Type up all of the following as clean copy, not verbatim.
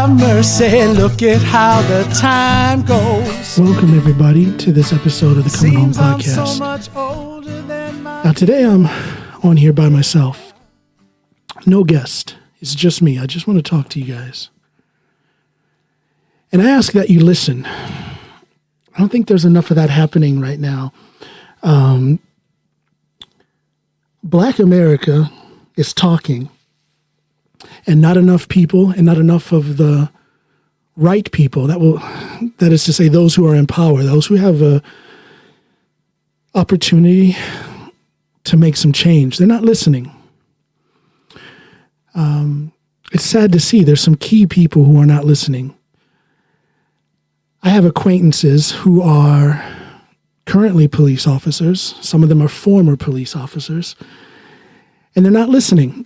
have mercy, look at how the time goes. Welcome, everybody, to this episode of the Coming Home Podcast. Now, today I'm on here by myself. No guest. It's just me. I just want to talk to you guys. And I ask that you listen. I don't think there's enough of that happening right now. Black America is talking, and not enough people, and not enough of the right people, that is to say, those who are in power, those who have a opportunity to make some change. They're not listening. It's sad to see there's some key people who are not listening. I have acquaintances who are currently police officers. Some of them are former police officers, and they're not listening.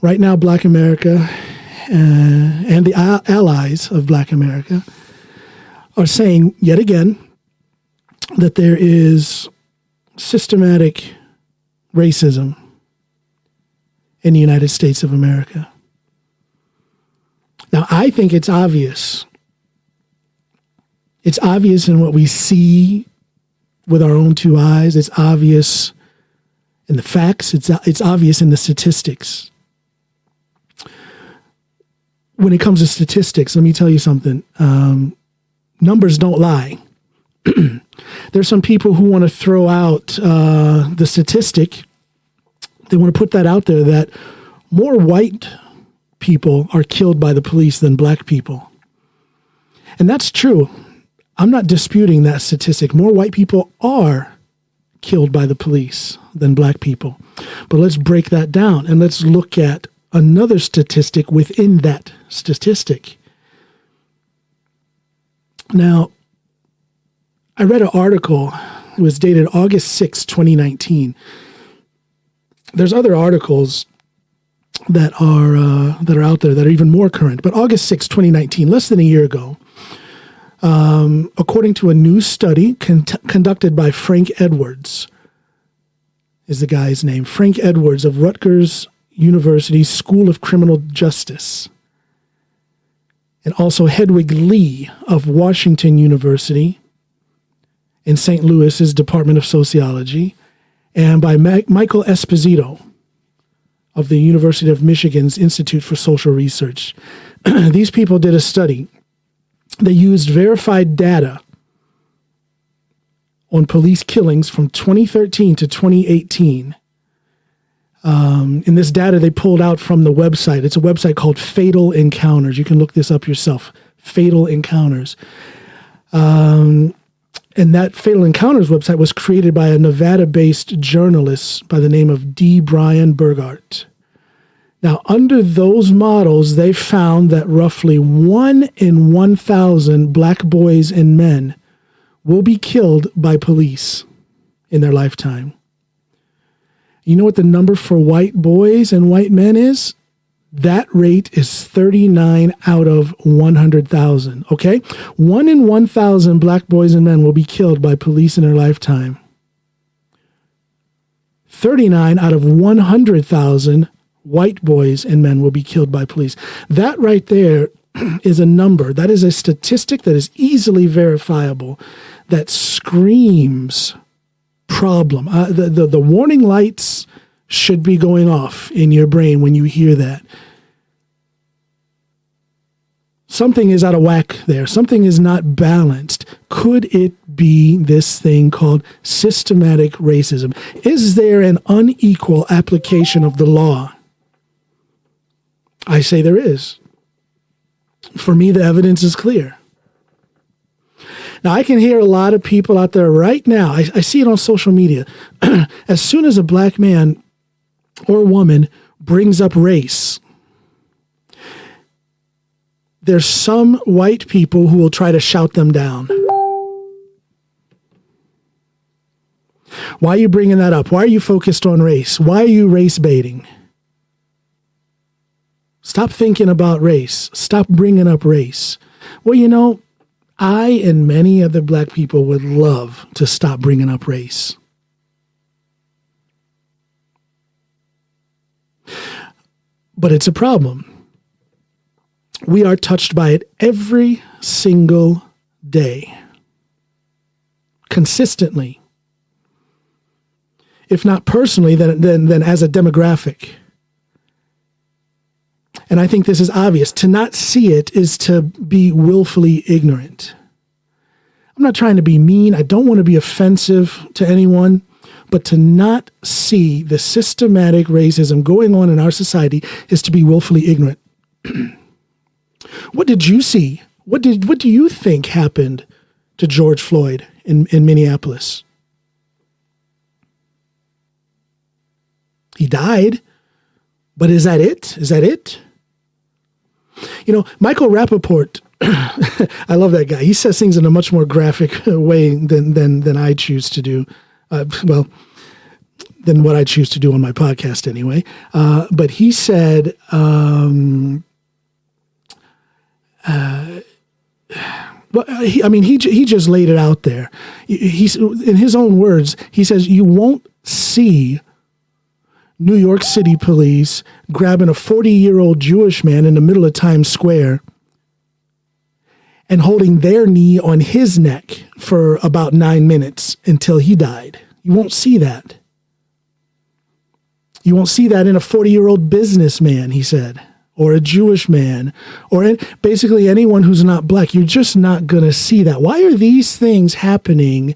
Right now, Black America and the allies of Black America are saying yet again that there is systematic racism in the United States of America. Now, I think it's obvious. It's obvious in what we see with our own two eyes. It's obvious in the facts. It's obvious in the statistics. When it comes to statistics, let me tell you something. Numbers don't lie. There's some people who want to throw out the statistic. They want to put that out there that more white people are killed by the police than black people. And that's true. I'm not disputing that statistic. More white people are killed by the police than black people. But let's break that down and let's look at another statistic within that statistic. Now, I read an article. It was dated August 6, 2019. There's other articles that are out there that are even more current. But August 6, 2019, less than a year ago, according to a new study conducted by Frank Edwards, is the guy's name, Frank Edwards of Rutgers University School of Criminal Justice, and also Hedwig Lee of Washington University in St. Louis's Department of Sociology, and by Michael Esposito of the University of Michigan's Institute for Social Research. These people did a study. They used verified data on police killings from 2013 to 2018. In this data they pulled out from the website. It's a website called Fatal Encounters. You can look this up yourself. Fatal Encounters. And that Fatal Encounters website was created by a Nevada-based journalist by the name of D. Brian Burgart. Now, under those models, they found that roughly 1 in 1,000 black boys and men will be killed by police in their lifetime. You know what the number for white boys and white men is? That rate is 39 out of 100,000, okay? 1 in 1,000 black boys and men will be killed by police in their lifetime. 39 out of 100,000 white boys and men will be killed by police. That right there is a number. That is a statistic that is easily verifiable, that screams problem. The warning lights should be going off in your brain when you hear that. Something is out of whack there. Something is not balanced. Could it be this thing called systematic racism? Is there an unequal application of the law? I say there is. For me, the evidence is clear. Now, I can hear a lot of people out there right now. I see it on social media. As soon as a black man or woman brings up race, there's some white people who will try to shout them down. Why are you bringing that up? Why are you focused on race? Why are you race baiting? Stop thinking about race. Stop bringing up race. Well, you know, I and many other black people would love to stop bringing up race. But it's a problem. We are touched by it every single day, consistently. If not personally, then as a demographic. And I think this is obvious. To not see it is to be willfully ignorant. I'm not trying to be mean. I don't want to be offensive to anyone. But to not see the systematic racism going on in our society is to be willfully ignorant. What did you see? What do you think happened to George Floyd in Minneapolis? He died, but is that it? Is that it? You know, Michael Rappaport, I love that guy. He says things in a much more graphic way than I choose to do. Than what I choose to do on my podcast anyway. But he said, he just laid it out there. He's, in his own words, he says, you won't see New York City police grabbing a 40-year-old Jewish man in the middle of Times Square and holding their knee on his neck for about 9 minutes until he died. You won't see that. You won't see that in a 40-year-old businessman, he said, or a Jewish man, or basically anyone who's not black. You're just not going to see that. Why are these things happening?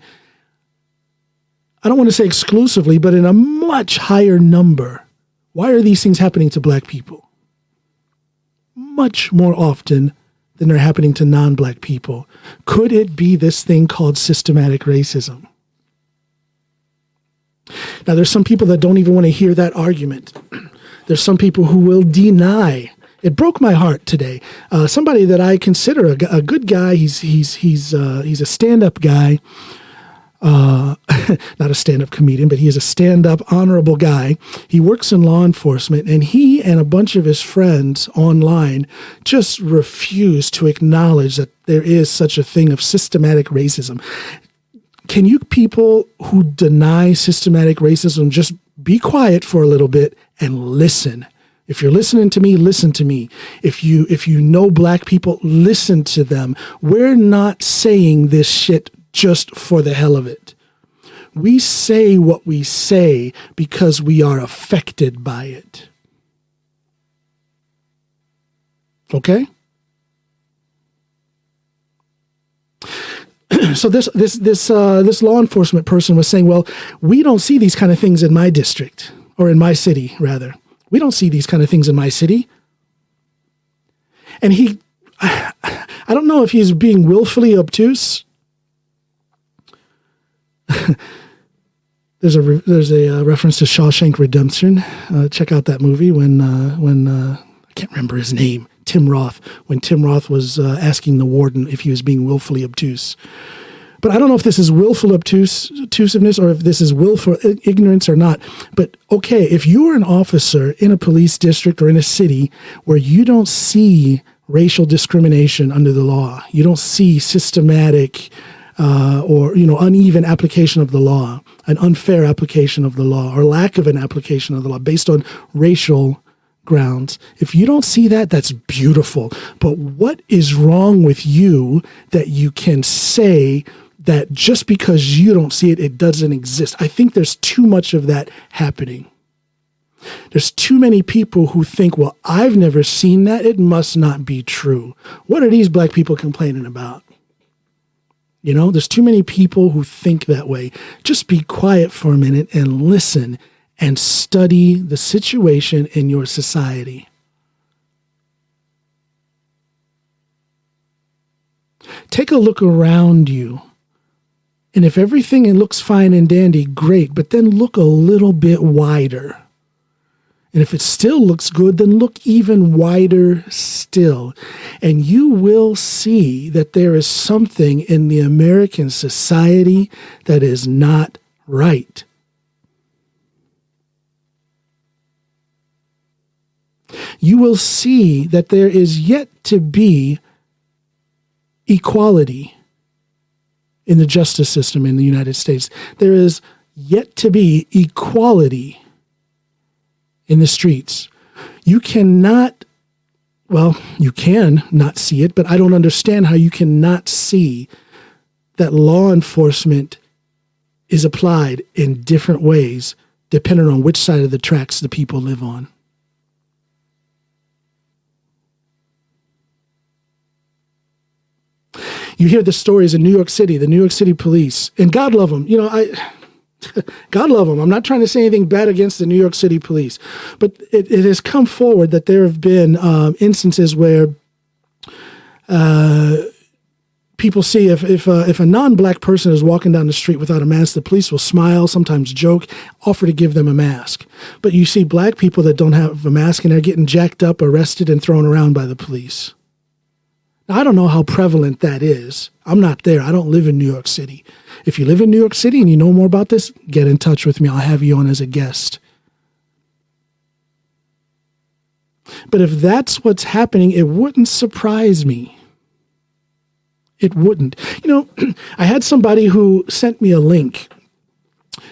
I don't want to say exclusively, but in a much higher number. Why are these things happening to black people? Much more often than they're happening to non-black people. Could it be this thing called systematic racism? Now, there's some people that don't even want to hear that argument. There's some people who will deny. It broke my heart today. Somebody that I consider a good guy. He's a stand-up guy. Not a stand-up comedian, but he is a stand-up, honorable guy. He works in law enforcement, and he and a bunch of his friends online just refuse to acknowledge that there is such a thing of systematic racism. Can you people who deny systematic racism just be quiet for a little bit and listen? If you're listening to me, listen to me. If you know black people, listen to them. We're not saying this shit just for the hell of it. We say what we say because we are affected by it. Okay? So this law enforcement person was saying, well, we don't see these kind of things in my district, or in my city, rather. We don't see these kind of things in my city. And I don't know if he's being willfully obtuse. There's a reference to Shawshank Redemption. Check out that movie when I can't remember his name, Tim Roth, when Tim Roth was asking the warden if he was being willfully obtuse. But I don't know if this is willful obtusiveness or if this is willful ignorance or not. But okay, if you are an officer in a police district or in a city where you don't see racial discrimination under the law, you don't see systematic or uneven application of the law, an unfair application of the law, or lack of an application of the law based on racial grounds. If you don't see that, that's beautiful. But what is wrong with you that you can say that just because you don't see it, it doesn't exist? I think there's too much of that happening. There's too many people who think, well, I've never seen that. It must not be true. What are these black people complaining about? You know, there's too many people who think that way. Just be quiet for a minute and listen and study the situation in your society. Take a look around you. And if everything looks fine and dandy, great, but then look a little bit wider. And if it still looks good, then look even wider still. And you will see that there is something in the American society that is not right. You will see that there is yet to be equality in the justice system in the United States. There is yet to be equality in the streets. You cannot well, you can not see it, but I don't understand how you can not see that law enforcement is applied in different ways depending on which side of the tracks the people live on. You hear the stories in New York City, the New York City police, and God love them. God love them. I'm not trying to say anything bad against the New York City police, but it has come forward that there have been instances where people see if a non-black person is walking down the street without a mask, the police will smile, sometimes joke, offer to give them a mask. But you see black people that don't have a mask and they're getting jacked up, arrested, and thrown around by the police. Now, I don't know how prevalent that is. I'm not there. I don't live in New York City. If you live in New York City and you know more about this, get in touch with me. I'll have you on as a guest. But if that's what's happening, it wouldn't surprise me. It wouldn't. I had somebody who sent me a link.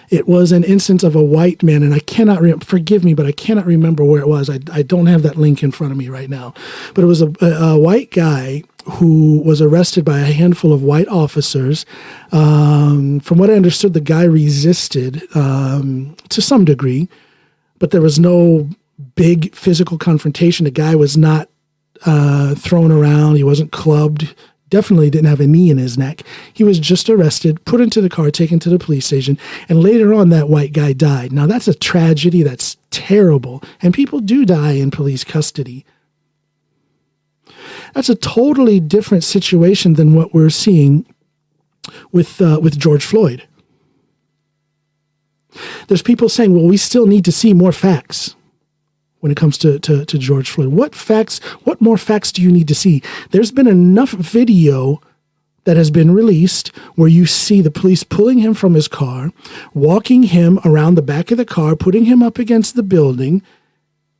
It was an instance of a white man, and I cannot, forgive me, but I cannot remember where it was. I don't have that link in front of me right now. But it was a white guy who was arrested by a handful of white officers. From what I understood, the guy resisted to some degree, but there was no big physical confrontation. The guy was not thrown around. He wasn't clubbed. Definitely didn't have a knee in his neck. He was just arrested, put into the car, taken to the police station, and later on that white guy died. Now that's a tragedy. That's terrible. And people do die in police custody. That's a totally different situation than what we're seeing with George Floyd. There's people saying, well, we still need to see more facts when it comes to George Floyd. What more facts do you need to see? There's been enough video that has been released where you see the police pulling him from his car, walking him around the back of the car, putting him up against the building,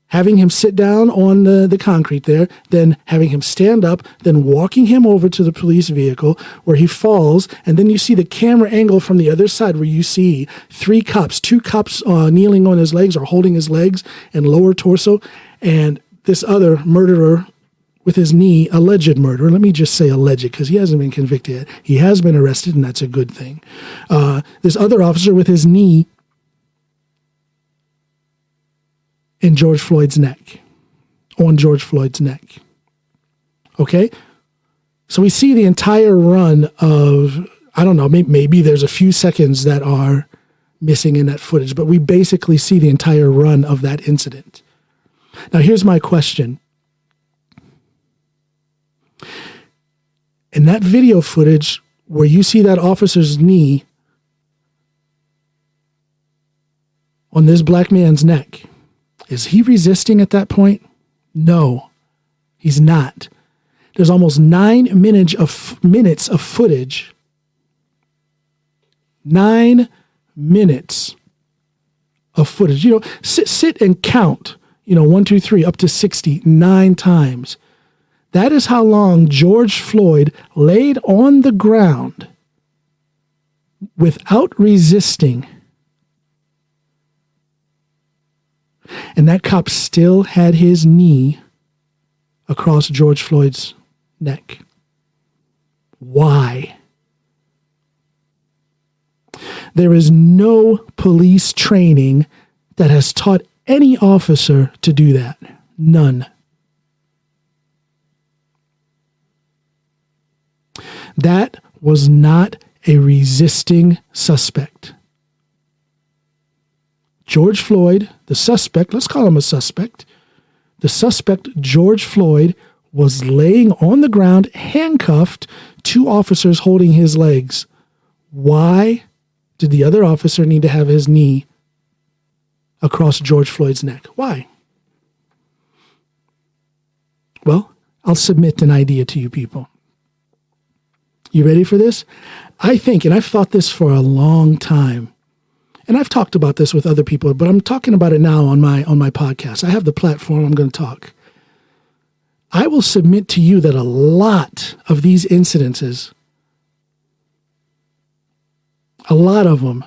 having him sit down on the concrete there, then having him stand up, then walking him over to the police vehicle where he falls, and then you see the camera angle from the other side where you see two cops kneeling on his legs or holding his legs and lower torso, and this other murderer with his knee, alleged murderer, let me just say alleged because he hasn't been convicted yet. He has been arrested, and that's a good thing. This other officer with his knee in George Floyd's neck, on George Floyd's neck. Okay? So we see the entire run of, I don't know, maybe there's a few seconds that are missing in that footage, but we basically see the entire run of that incident. Now, here's my question. In that video footage where you see that officer's knee on this black man's neck, is he resisting at that point? No, he's not. There's almost 9 minutes of footage. 9 minutes of footage. Sit and count, 1, 2, 3, up to 60, 9 times. That is how long George Floyd laid on the ground without resisting. And that cop still had his knee across George Floyd's neck. Why? There is no police training that has taught any officer to do that. None. That was not a resisting suspect. George Floyd, the suspect, let's call him a suspect. The suspect, George Floyd, was laying on the ground, handcuffed, 2 officers holding his legs. Why did the other officer need to have his knee across George Floyd's neck? Why? Well, I'll submit an idea to you people. You ready for this? I think, and I've thought this for a long time, and I've talked about this with other people, but I'm talking about it now on my podcast. I have the platform. I'm going to talk. I will submit to you that a lot of these incidences, a lot of them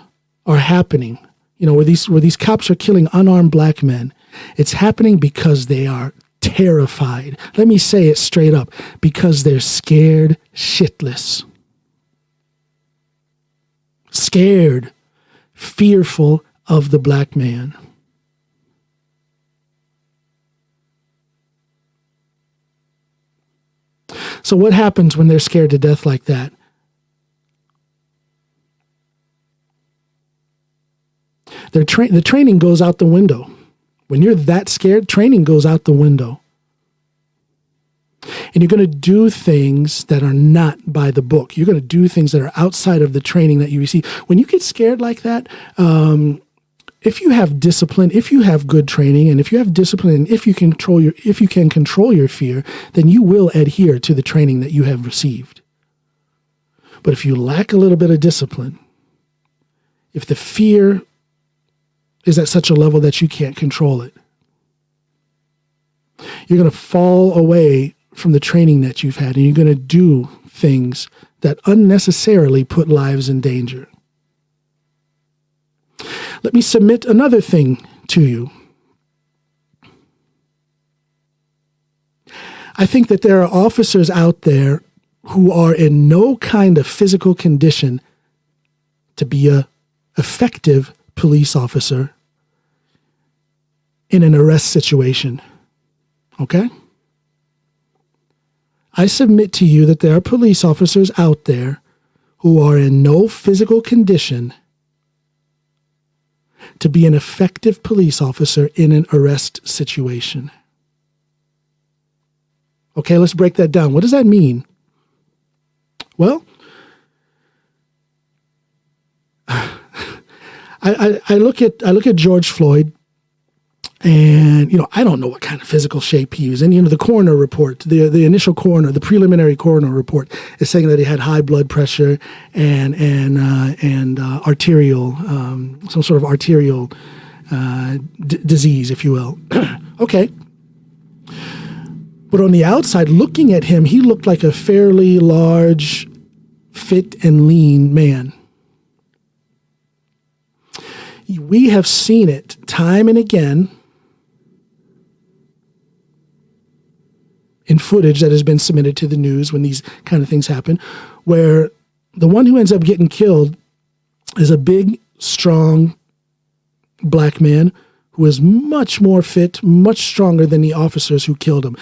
are happening, where these cops are killing unarmed black men. It's happening because they are terrified. Let me say it straight up, because they're scared shitless. Scared, fearful of the black man. So what happens when they're scared to death like that? The training goes out the window. When you're that scared, training goes out the window. And you're going to do things that are not by the book. You're going to do things that are outside of the training that you receive. When you get scared like that, if you have discipline, if you have good training, and if you have discipline, and if you can control your fear, then you will adhere to the training that you have received. But if you lack a little bit of discipline, if the fear is at such a level that you can't control it, you're going to fall away from the training that you've had, and you're going to do things that unnecessarily put lives in danger. Let me submit another thing to you. I think that there are officers out there who are in no kind of physical condition to be an effective police officer in an arrest situation. Okay? I submit to you that there are police officers out there who are in no physical condition to be an effective police officer in an arrest situation. Okay, let's break that down. What does that mean? Well, I look at George Floyd, and I don't know what kind of physical shape he was in. The coroner report, the initial coroner, the preliminary coroner report is saying that he had high blood pressure and arterial, some sort of arterial disease, if you will. Okay. But on the outside, looking at him, he looked like a fairly large, fit and lean man. We have seen it time and again in footage that has been submitted to the news when these kind of things happen, where the one who ends up getting killed is a big, strong black man who is much more fit, much stronger than the officers who killed him.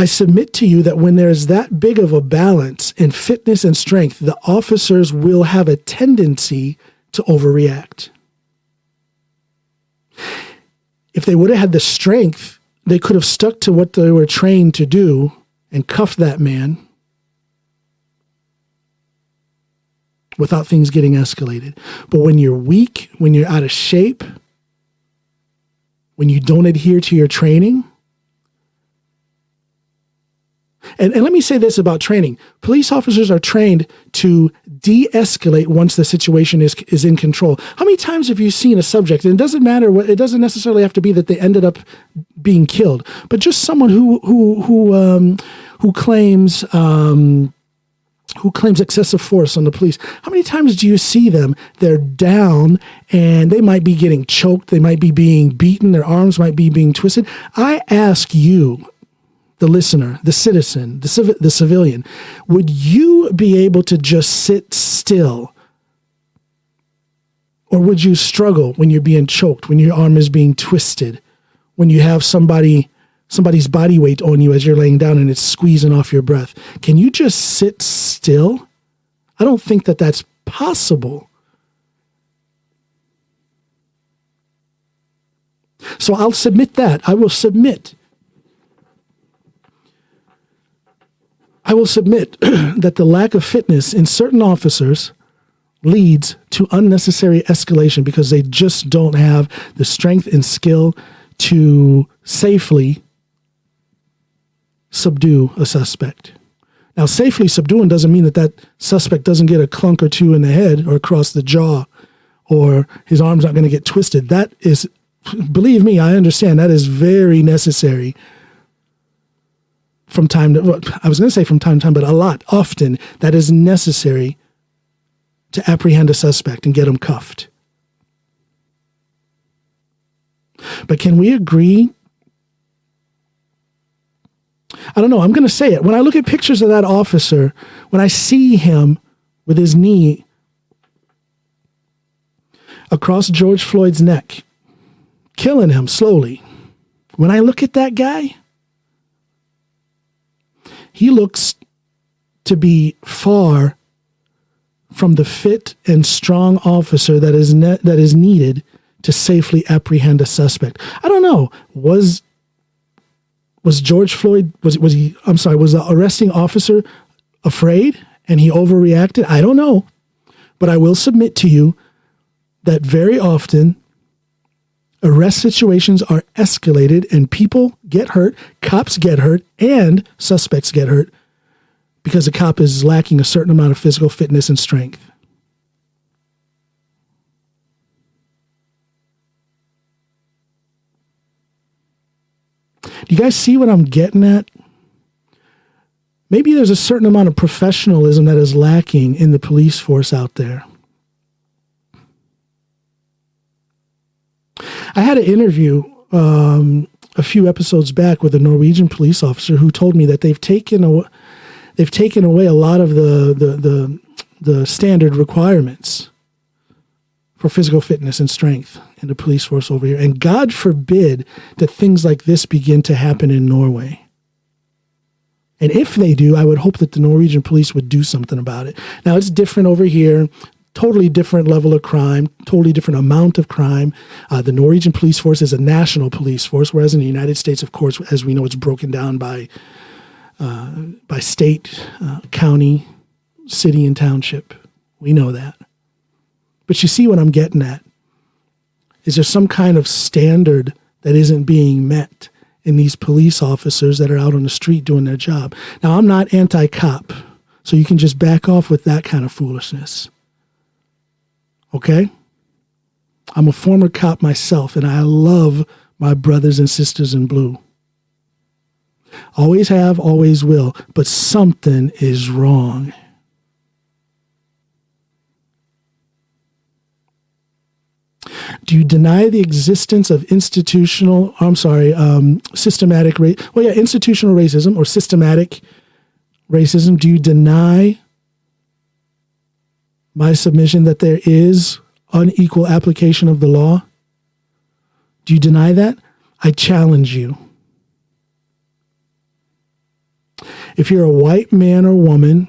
I submit to you that when there's that big of a balance in fitness and strength, the officers will have a tendency to overreact. If they would have had the strength, they could have stuck to what they were trained to do and cuffed that man without things getting escalated. But when you're weak, when you're out of shape, when you don't adhere to your training, and let me say this about training. Police officers are trained to de-escalate once the situation is in control. How many times have you seen a subject, and it doesn't matter it doesn't necessarily have to be that they ended up being killed, but just someone who claims excessive force on the police. How many times do you see them? They're down and they might be getting choked. They might be being beaten. Their arms might be being twisted. I ask you, the listener, the citizen, the civilian, would you be able to just sit still? Or would you struggle when you're being choked, when your arm is being twisted, when you have somebody's body weight on you as you're laying down and it's squeezing off your breath? Can you just sit still? I don't think that that's possible. So I'll submit that. I will submit that the lack of fitness in certain officers leads to unnecessary escalation because they just don't have the strength and skill to safely subdue a suspect. Now, safely subduing doesn't mean that suspect doesn't get a clunk or two in the head or across the jaw, or his arm's not going to get twisted. That is, believe me, I understand, that is very necessary from time to time, but a lot, often, that is necessary to apprehend a suspect and get him cuffed. But can we agree I don't know. I'm going to say it. When I look at pictures of that officer, when I see him with his knee across George Floyd's neck, killing him slowly, when I look at that guy, he looks to be far from the fit and strong officer that is needed to safely apprehend a suspect. I don't know. Was George Floyd, was the arresting officer afraid and he overreacted? I don't know. But I will submit to you that very often arrest situations are escalated and people get hurt, cops get hurt, and suspects get hurt because a cop is lacking a certain amount of physical fitness and strength. Do you guys see what I'm getting at? Maybe there's a certain amount of professionalism that is lacking in the police force out there. I had an interview a few episodes back with a Norwegian police officer who told me that they've taken away a lot of the standard requirements for physical fitness and strength in the police force over here. And God forbid that things like this begin to happen in Norway. And if they do, I would hope that the Norwegian police would do something about it. Now, it's different over here. Totally different level of crime, totally different amount of crime. The Norwegian police force is a national police force, whereas in the United States, of course, as we know, it's broken down by state, county, city, and township. We know that. But you see what I'm getting at. Is there some kind of standard that isn't being met in these police officers that are out on the street doing their job? Now, I'm not anti-cop, so you can just back off with that kind of foolishness. Okay? I'm a former cop myself, and I love my brothers and sisters in blue. Always have, always will, but something is wrong. Do you deny the existence of institutional racism or systematic racism? Do you deny my submission that there is unequal application of the law? Do you deny that? I challenge you. If you're a white man or woman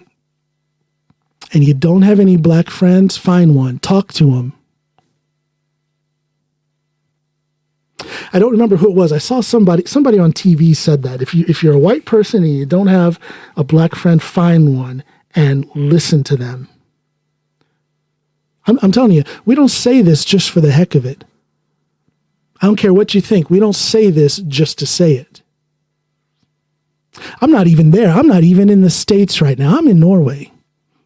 and you don't have any black friends, find one. Talk to them. I don't remember who it was. I saw somebody on TV said that. If you're a white person and you don't have a black friend, find one and listen to them. I'm telling you, we don't say this just for the heck of it. I don't care what you think. We don't say this just to say it. I'm not even there. I'm not even in the States right now. I'm in Norway.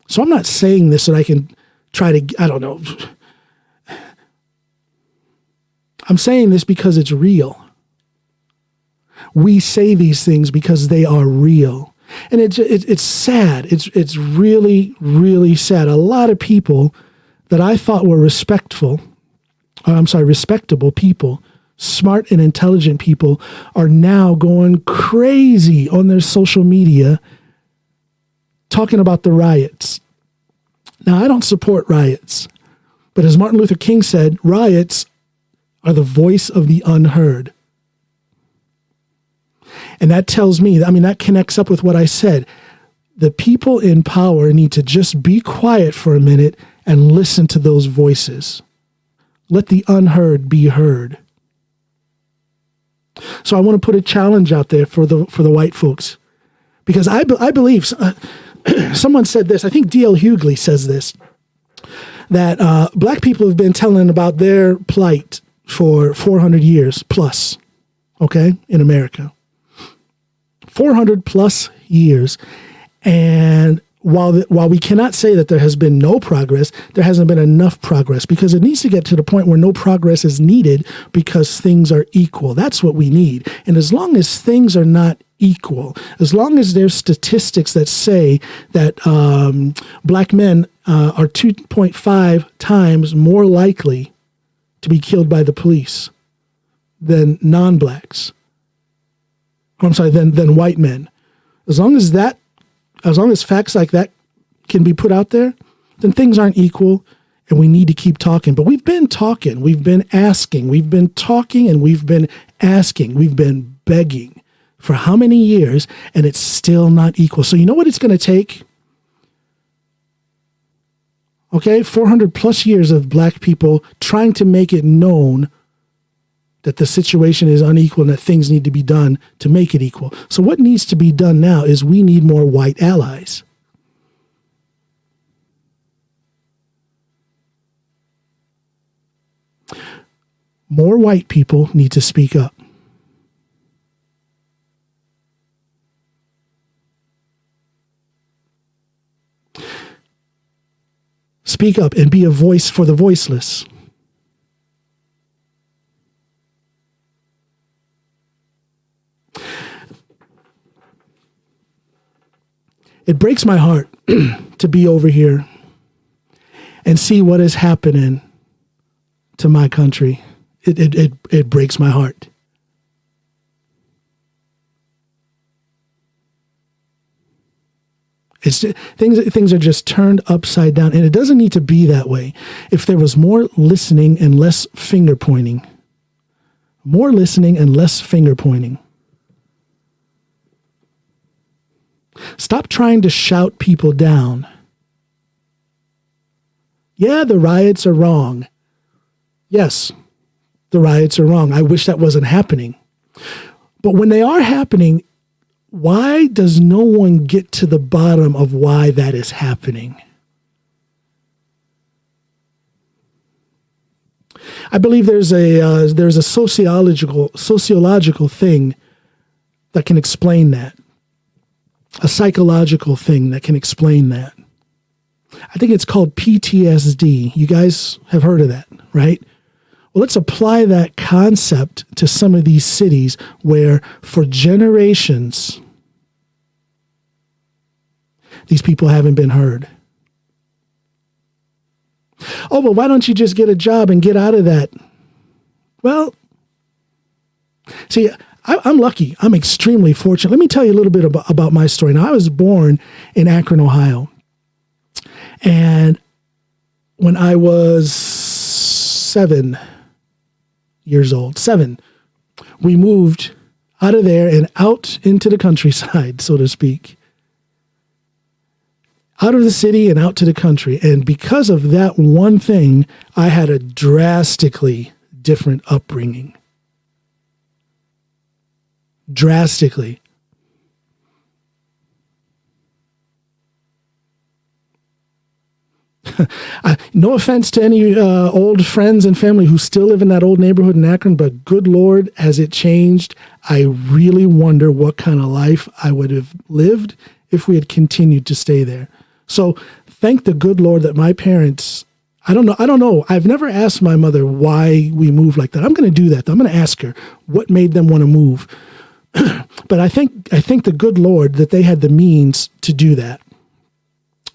So I'm not saying this so that I can try to, I don't know. I'm saying this because it's real. We say these things because they are real. And it's sad. It's really, really sad. A lot of people that I thought were respectable people, smart and intelligent people, are now going crazy on their social media talking about the riots. Now, I don't support riots, but as Martin Luther King said, riots are the voice of the unheard. And that tells me, that connects up with what I said. The people in power need to just be quiet for a minute and listen to those voices. Let the unheard be heard. So I want to put a challenge out there for the white folks, because I believe someone said this. I think D.L. Hughley says this, that black people have been telling about their plight for 400 years plus, okay, in America. 400 plus years. And while we cannot say that there has been no progress, there hasn't been enough progress, because it needs to get to the point where no progress is needed because things are equal. That's what we need. And as long as things are not equal, as long as there's statistics that say that black men are 2.5 times more likely to be killed by the police than non-blacks, than white men. As long as facts like that can be put out there, then things aren't equal and we need to keep talking. But we've been talking, we've been asking, we've been talking and we've been asking, we've been begging for how many years, and it's still not equal. So you know what it's going to take? Okay, 400 plus years of black people trying to make it known that the situation is unequal and that things need to be done to make it equal. So what needs to be done now is we need more white allies. More white people need to speak up. Speak up and be a voice for the voiceless. It breaks my heart to be over here and see what is happening to my country. It breaks my heart. It's just, things are just turned upside down, and it doesn't need to be that way. If there was more listening and less finger pointing, more listening and less finger pointing. Stop trying to shout people down. Yeah, the riots are wrong. Yes, the riots are wrong. I wish that wasn't happening. But when they are happening, why does no one get to the bottom of why that is happening? I believe there's a sociological thing that can explain that. A psychological thing that can explain that. I think it's called PTSD. You guys have heard of that, right? Well, let's apply that concept to some of these cities where for generations, these people haven't been heard. Oh, but why don't you just get a job and get out of that? Well, see, I'm lucky. I'm extremely fortunate. Let me tell you a little bit about my story. Now, I was born in Akron, Ohio. And when I was 7 years old, we moved out of there and out into the countryside, so to speak. Out of the city and out to the country. And because of that one thing, I had a drastically different upbringing. Drastically. No offense to any old friends and family who still live in that old neighborhood in Akron, but good Lord, has it changed? I really wonder what kind of life I would have lived if we had continued to stay there. So thank the good Lord that my parents, I don't know. I've never asked my mother why we moved like that. I'm going to do that. I'm going to ask her what made them want to move. But I think the good Lord that they had the means to do that.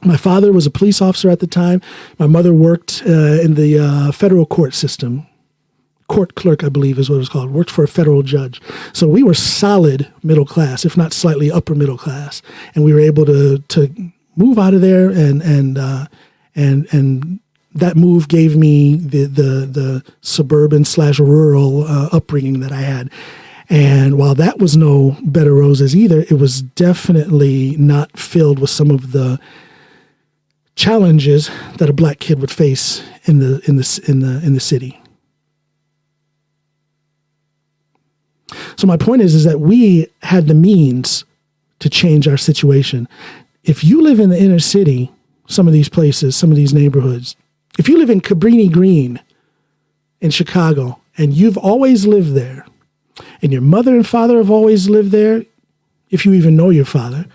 My father was a police officer at the time. My mother worked in the federal court system. Court clerk, I believe is what it was called. Worked for a federal judge. So we were solid middle class, if not slightly upper middle class. And we were able to move out of there and that move gave me the suburban / rural upbringing that I had. And while that was no bed of roses either, it was definitely not filled with some of the challenges that a black kid would face in the city. So my point is that we had the means to change our situation. If you live in the inner city, some of these places, some of these neighborhoods, if you live in Cabrini Green in Chicago and you've always lived there, and your mother and father have always lived there, if you even know your father,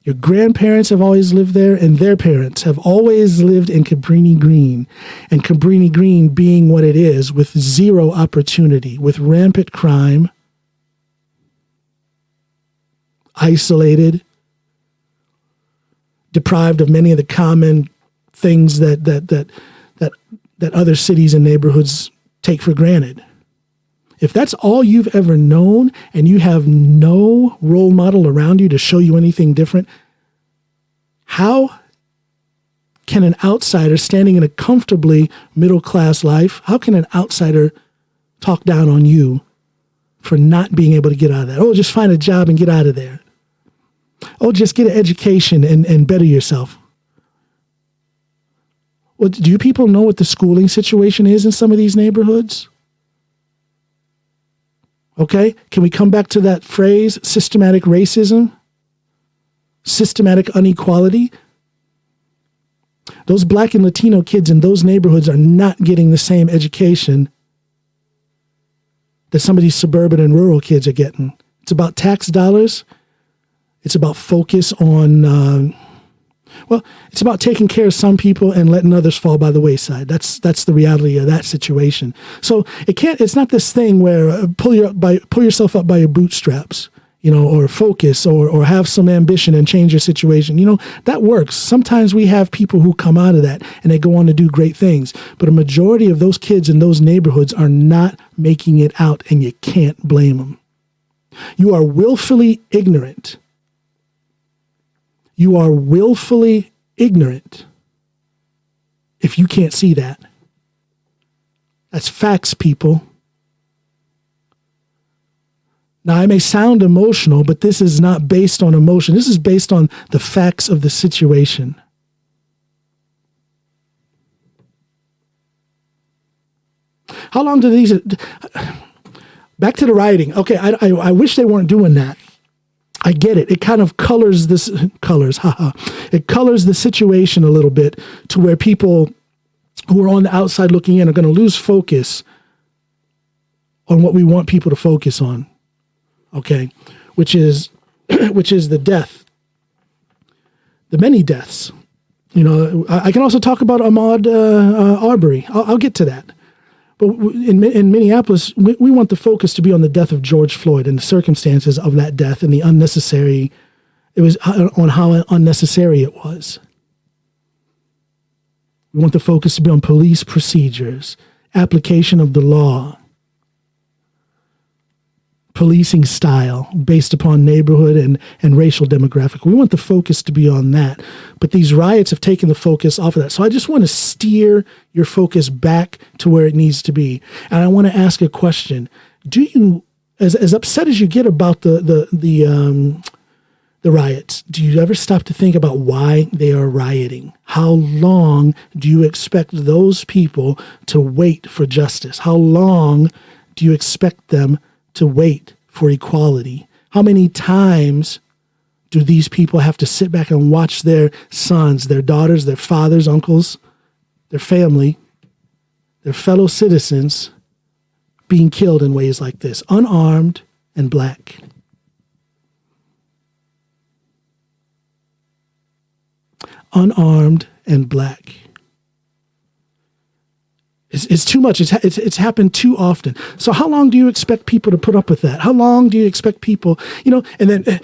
your grandparents have always lived there, and their parents have always lived in Cabrini Green, and Cabrini Green being what it is, with zero opportunity, with rampant crime, isolated, deprived of many of the common things that other cities and neighborhoods take for granted. If that's all you've ever known and you have no role model around you to show you anything different, how can an outsider standing in a comfortably middle-class life, how can an outsider talk down on you for not being able to get out of that? Oh, just find a job and get out of there. Oh, just get an education and better yourself. Well, do you people know what the schooling situation is in some of these neighborhoods? Okay, can we come back to that phrase, systematic racism? Systematic inequality? Those Black and Latino kids in those neighborhoods are not getting the same education that some of these suburban and rural kids are getting. It's about tax dollars. It's about focus on, it's about taking care of some people and letting others fall by the wayside. That's the reality of that situation. So it's not this thing where pull yourself up by your bootstraps, or focus or have some ambition and change your situation. That works. Sometimes we have people who come out of that and they go on to do great things. But a majority of those kids in those neighborhoods are not making it out, and you can't blame them. You are willfully ignorant. You are willfully ignorant if you can't see that. That's facts, people. Now, I may sound emotional, but this is not based on emotion. This is based on the facts of the situation. How long do these... Back to the rioting. Okay, I wish they weren't doing that. I get it. It kind of colors the situation a little bit to where people who are on the outside looking in are going to lose focus on what we want people to focus on. Okay, which is the death, the many deaths. I can also talk about Ahmaud Arbery. I'll get to that. But in Minneapolis, we want the focus to be on the death of George Floyd and the circumstances of that death and on how unnecessary it was. We want the focus to be on police procedures, application of the law, policing style based upon neighborhood and racial demographic. We want the focus to be on that. But these riots have taken the focus off of that. So I just want to steer your focus back to where it needs to be. And I want to ask a question. Do you, as upset as you get about the riots, do you ever stop to think about why they are rioting? How long do you expect those people to wait for justice? How long do you expect them to wait for equality? How many times do these people have to sit back and watch their sons, their daughters, their fathers, uncles, their family, their fellow citizens being killed in ways like this, unarmed and Black? Unarmed and Black. It's too much. It's happened too often. So how long do you expect people to put up with that? How long do you expect people, and then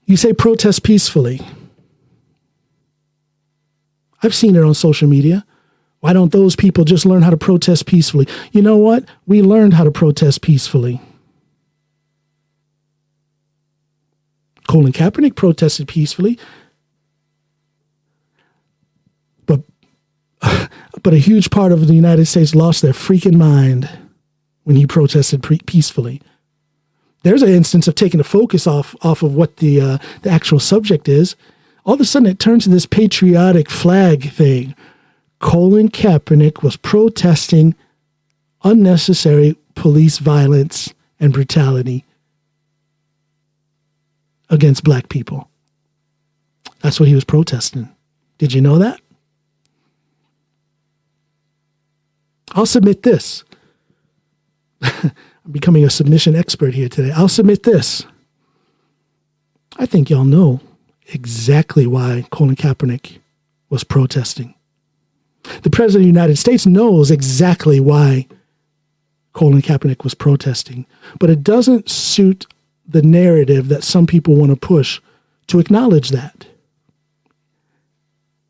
you say protest peacefully. I've seen it on social media. Why don't those people just learn how to protest peacefully? You know what? We learned how to protest peacefully. Colin Kaepernick protested peacefully. But a huge part of the United States lost their freaking mind when he protested peacefully. There's an instance of taking the focus off of what the actual subject is. All of a sudden, it turns to this patriotic flag thing. Colin Kaepernick was protesting unnecessary police violence and brutality against Black people. That's what he was protesting. Did you know that? I'll submit this. I'm becoming a submission expert here today. I'll submit this. I think y'all know exactly why Colin Kaepernick was protesting. The President of the United States knows exactly why Colin Kaepernick was protesting, but it doesn't suit the narrative that some people want to push to acknowledge that.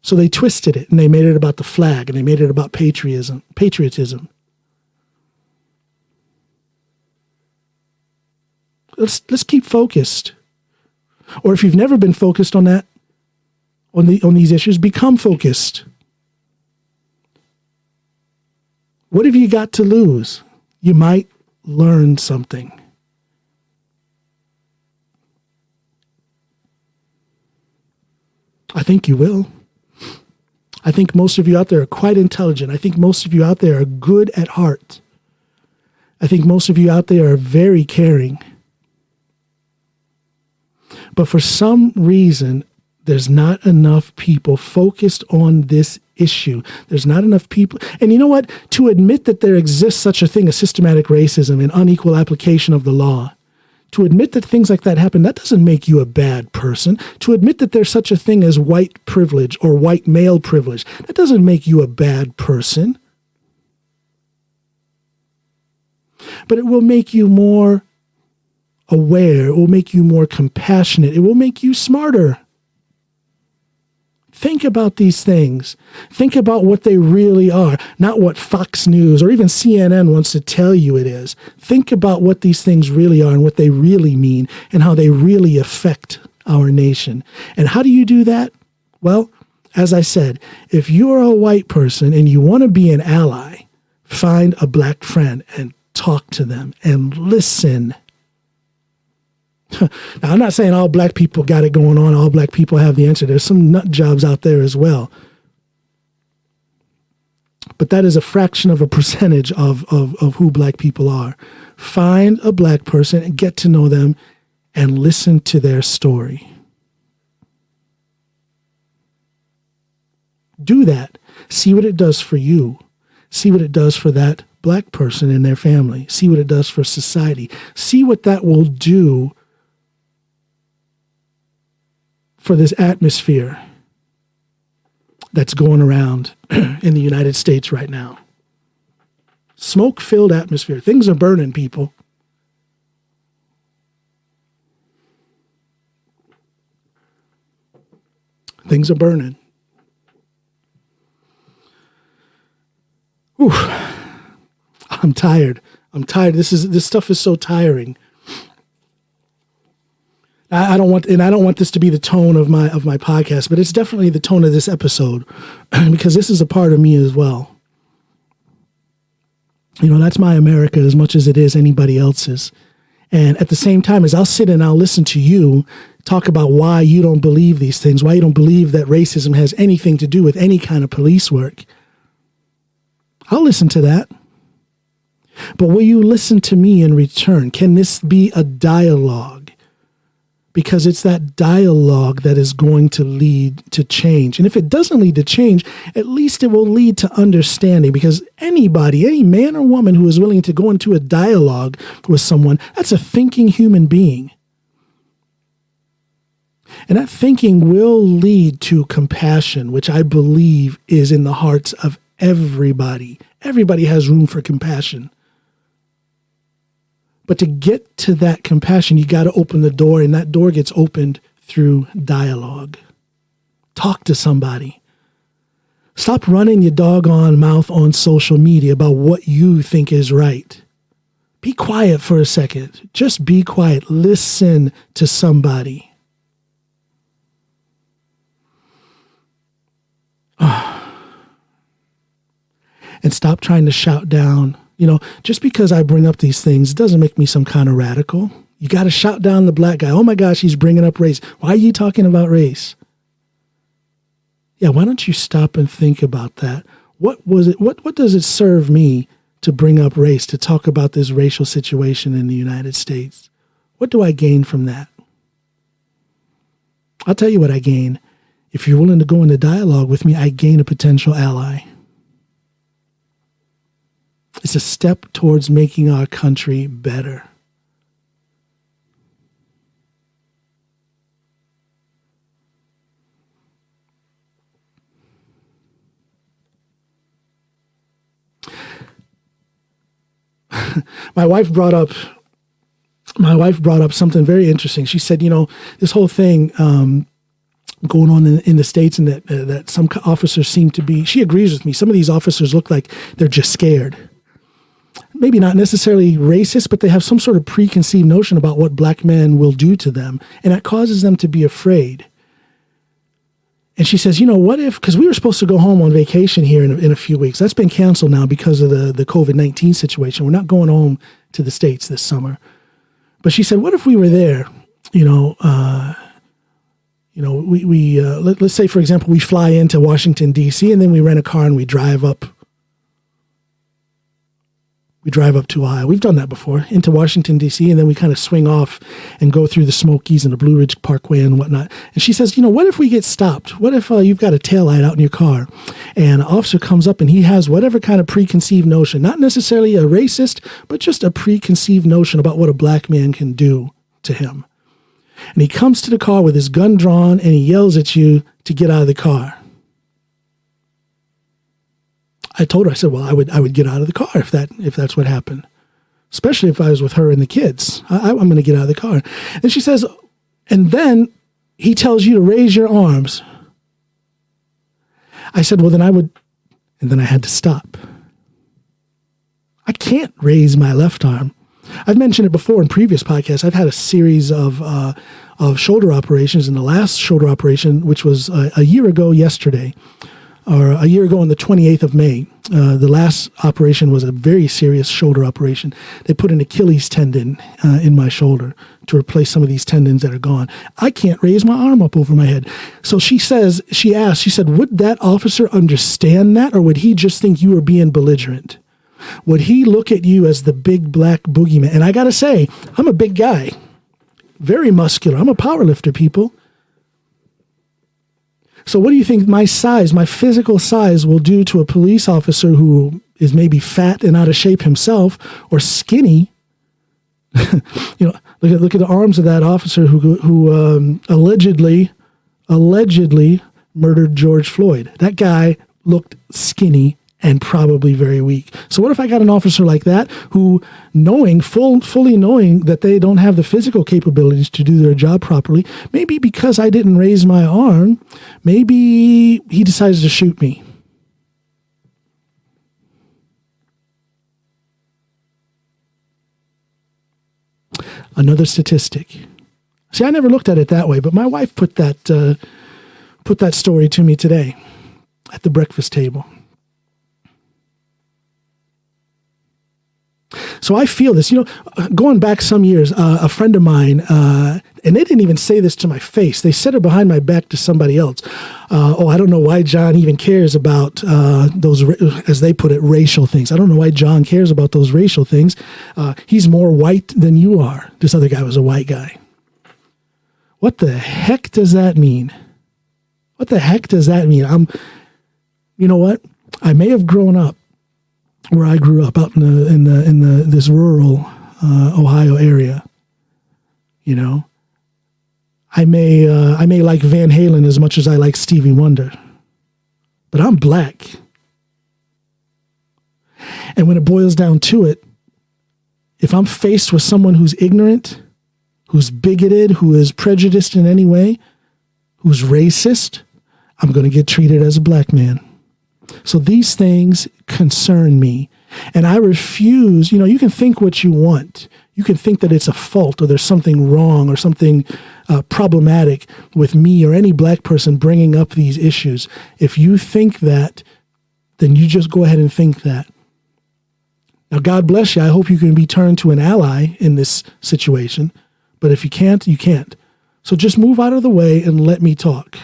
So they twisted it and they made it about the flag and they made it about patriotism. let's keep focused. Or if you've never been focused on that, on these issues, become focused. What have you got to lose? You might learn something. I think you will. I think most of you out there are quite intelligent. I think most of you out there are good at heart. I think most of you out there are very caring. But for some reason, there's not enough people focused on this issue. There's not enough people. And you know what? To admit that there exists such a thing as systematic racism and unequal application of the law, to admit that things like that happen, that doesn't make you a bad person. To admit that there's such a thing as white privilege or white male privilege, that doesn't make you a bad person. But it will make you more aware. It will make you more compassionate. It will make you smarter. Think about these things. Think about what they really are, not what Fox News or even CNN wants to tell you it is. Think about what these things really are and what they really mean and how they really affect our nation. And how do you do that? Well, as I said, if you're a white person and you want to be an ally, find a black friend and talk to them and listen. Now, I'm not saying all black people got it going on. All black people have the answer. There's some nut jobs out there as well. But that is a fraction of a percentage of who black people are. Find a black person and get to know them and listen to their story. Do that. See what it does for you. See what it does for that black person and their family. See what it does for society. See what that will do for this atmosphere that's going around in the United States right now. Smoke-filled atmosphere. Things are burning, people. Things are burning. Whew. I'm tired. This stuff is so tiring. I don't want this to be the tone of my podcast, but it's definitely the tone of this episode because this is a part of me as well. You know, that's my America as much as it is anybody else's. And at the same time, as I'll sit and I'll listen to you talk about why you don't believe these things, why you don't believe that racism has anything to do with any kind of police work, I'll listen to that. But will you listen to me in return? Can this be a dialogue? Because it's that dialogue that is going to lead to change. And if it doesn't lead to change, at least it will lead to understanding. Because anybody, any man or woman who is willing to go into a dialogue with someone, that's a thinking human being. And that thinking will lead to compassion, which I believe is in the hearts of everybody. Everybody has room for compassion. But to get to that compassion, you got to open the door, and that door gets opened through dialogue. Talk to somebody. Stop running your doggone mouth on social media about what you think is right. Be quiet for a second. Just be quiet. Listen to somebody. And stop trying to shout down. You know, just because I bring up these things doesn't make me some kind of radical. You got to shout down the black guy. Oh my gosh, he's bringing up race. Why are you talking about race? Yeah, why don't you stop and think about that? What was it? What does it serve me to bring up race, to talk about this racial situation in the United States? What do I gain from that? I'll tell you what I gain. If you're willing to go into dialogue with me, I gain a potential ally. It's a step towards making our country better. My wife brought up something very interesting. She said, you know, this whole thing going on in the States, and that some officers seem to be, she agrees with me, some of these officers look like they're just scared. maybe not necessarily racist, but they have some sort of preconceived notion about what black men will do to them. And that causes them to be afraid. And she says, what if, because we were supposed to go home on vacation here in a few weeks. That's been canceled now because of the COVID-19 situation. We're not going home to the States this summer. But she said, what if we were there, let's say, for example, we fly into Washington, D.C., and then we rent a car and we drive up to Ohio. We've done that before, into Washington, D.C., and then we kind of swing off and go through the Smokies and the Blue Ridge Parkway and whatnot. And she says, what if we get stopped? What if you've got a taillight out in your car and an officer comes up and he has whatever kind of preconceived notion, not necessarily a racist, but just a preconceived notion about what a black man can do to him. And he comes to the car with his gun drawn and he yells at you to get out of the car. I told her, I said, well, I would get out of the car if that's what happened, especially if I was with her and the kids. I'm going to get out of the car. And she says, and then he tells you to raise your arms. I said, well, then I would, and then I had to stop. I can't raise my left arm. I've mentioned it before in previous podcasts. I've had a series of shoulder operations, and the last shoulder operation, which was a year ago yesterday, or a year ago on the 28th of May, the last operation was a very serious shoulder operation. They put an Achilles tendon in my shoulder to replace some of these tendons that are gone. I can't raise my arm up over my head. So she said, would that officer understand that, or would he just think you were being belligerent? Would he look at you as the big black boogeyman? And I got to say, I'm a big guy, very muscular. I'm a power lifter, people. So what do you think my physical size will do to a police officer who is maybe fat and out of shape himself, or skinny? Look at the arms of that officer who allegedly murdered George Floyd. That guy looked skinny and probably very weak. So what if I got an officer like that who, fully knowing that they don't have the physical capabilities to do their job properly, maybe because I didn't raise my arm, maybe he decides to shoot me. Another statistic. See, I never looked at it that way, but my wife put that story to me today at the breakfast table. So I feel this, going back some years, a friend of mine, and they didn't even say this to my face. They said it behind my back to somebody else. I don't know why John even cares about those, as they put it, racial things. I don't know why John cares about those racial things. He's more white than you are. This other guy was a white guy. What the heck does that mean? What the heck does that mean? You know what? I may have grown up where I grew up, out in this rural Ohio area. I may like Van Halen as much as I like Stevie Wonder, but I'm black. And when it boils down to it, if I'm faced with someone who's ignorant, who's bigoted, who is prejudiced in any way, who's racist, I'm going to get treated as a black man. So these things concern me, and I refuse. You can think what you want. You can think that it's a fault or there's something wrong or something problematic with me or any black person bringing up these issues. If you think that, then you just go ahead and think that. Now, God bless you. I hope you can be turned to an ally in this situation, but if you can't, you can't. So just move out of the way and let me talk.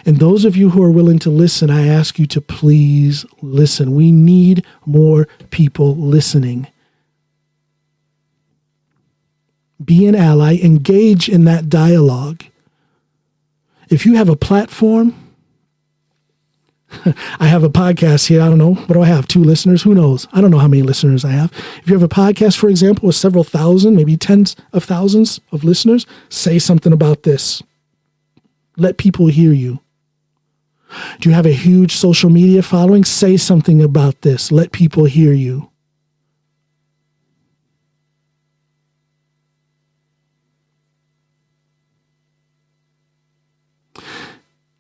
And those of you who are willing to listen, I ask you to please listen. We need more people listening. Be an ally. Engage in that dialogue. If you have a platform, I have a podcast here. I don't know. What do I have? 2 listeners? Who knows? I don't know how many listeners I have. If you have a podcast, for example, with several thousand, maybe tens of thousands of listeners, say something about this. Let people hear you. Do you have a huge social media following? Say something about this. Let people hear you.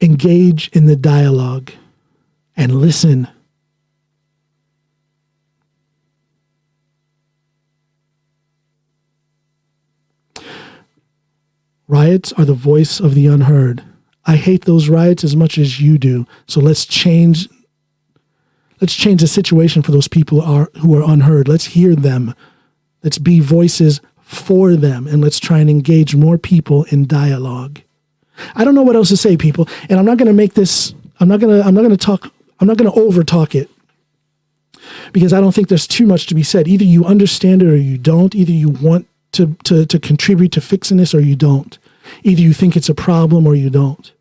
Engage in the dialogue and listen. Riots are the voice of the unheard. I hate those riots as much as you do. So let's change the situation for those people who are unheard. Let's hear them. Let's be voices for them, and let's try and engage more people in dialogue. I don't know what else to say, people, and I'm not going to make this. I'm not going to over talk it, because I don't think there's too much to be said. Either you understand it or you don't. Either you want to contribute to fixing this or you don't. Either you think it's a problem or you don't.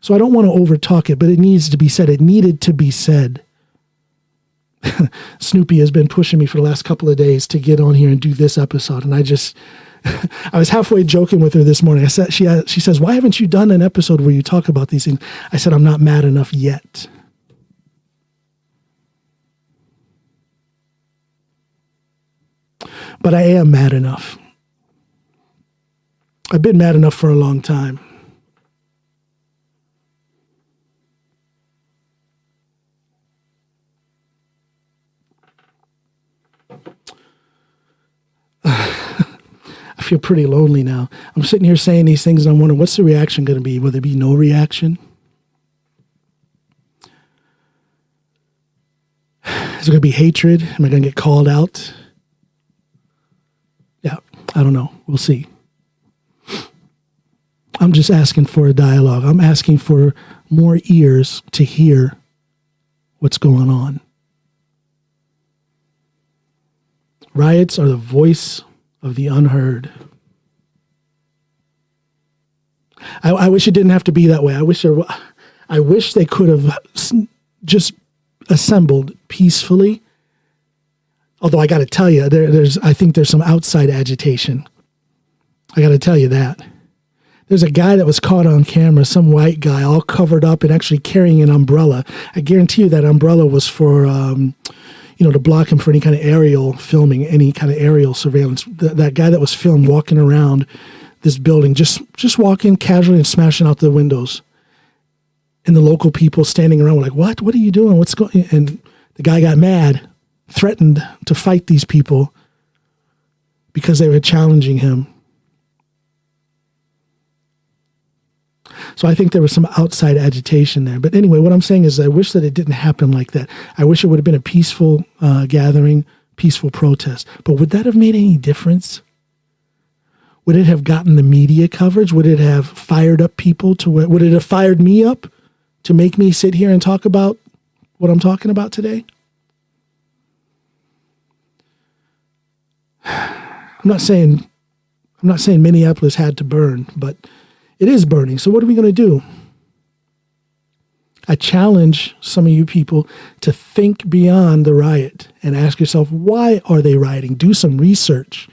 So I don't want to over talk it, but it needs to be said. It needed to be said. Snoopy has been pushing me for the last couple of days to get on here and do this episode. And I was halfway joking with her this morning. I said, she says, why haven't you done an episode where you talk about these things? I said, I'm not mad enough yet. But I am mad enough. I've been mad enough for a long time. I feel pretty lonely now. I'm sitting here saying these things and I'm wondering, what's the reaction going to be? Will there be no reaction? Is there going to be hatred? Am I going to get called out? Yeah, I don't know. We'll see. I'm just asking for a dialogue. I'm asking for more ears to hear what's going on. Riots are the voice of the unheard. I wish it didn't have to be that way. I wish they could have just assembled peacefully. Although I got to tell you, I think there's some outside agitation. I got to tell you that. There's a guy that was caught on camera, some white guy, all covered up and actually carrying an umbrella. I guarantee you that umbrella was for, to block him for any kind of aerial filming, any kind of aerial surveillance. That guy that was filmed walking around this building, just walking casually and smashing out the windows. And the local people standing around were like, what? What are you doing? What's going on? And the guy got mad, threatened to fight these people because they were challenging him. So I think there was some outside agitation there. But anyway, what I'm saying is I wish that it didn't happen like that. I wish it would have been a peaceful gathering, peaceful protest. But would that have made any difference? Would it have gotten the media coverage? Would it have fired up people would it have fired me up to make me sit here and talk about what I'm talking about today? I'm not saying Minneapolis had to burn, but it is burning. So what are we going to do? I challenge some of you people to think beyond the riot and ask yourself, why are they rioting? Do some research.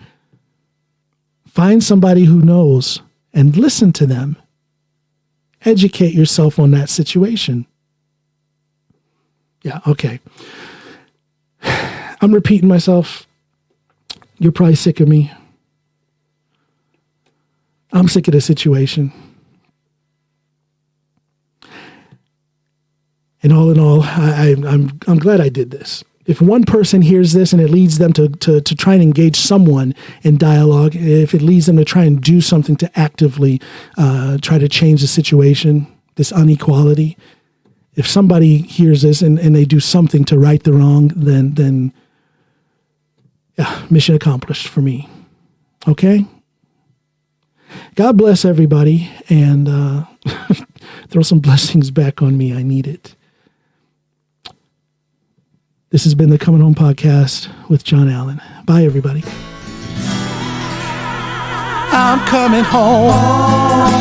Find somebody who knows and listen to them. Educate yourself on that situation. Yeah, okay. I'm repeating myself. You're probably sick of me. I'm sick of the situation. And all in all, I'm glad I did this. If one person hears this and it leads them to try and engage someone in dialogue, if it leads them to try and do something to actively try to change the situation, this inequality, if somebody hears this and they do something to right the wrong, then yeah, mission accomplished for me. Okay? God bless everybody, and throw some blessings back on me. I need it. This has been the Coming Home Podcast with John Allen. Bye, everybody. I'm coming home. I'm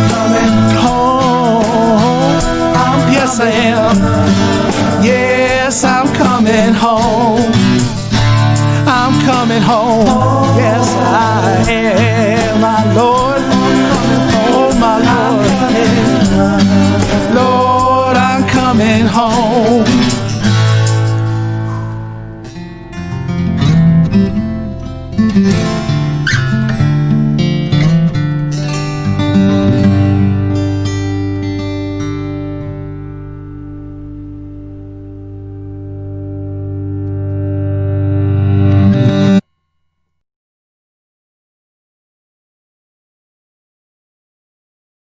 coming home. Yes, I am. Yes, I'm coming home. I'm coming home. Yes, I am, my Lord. Oh, my Lord. Lord, I'm coming home.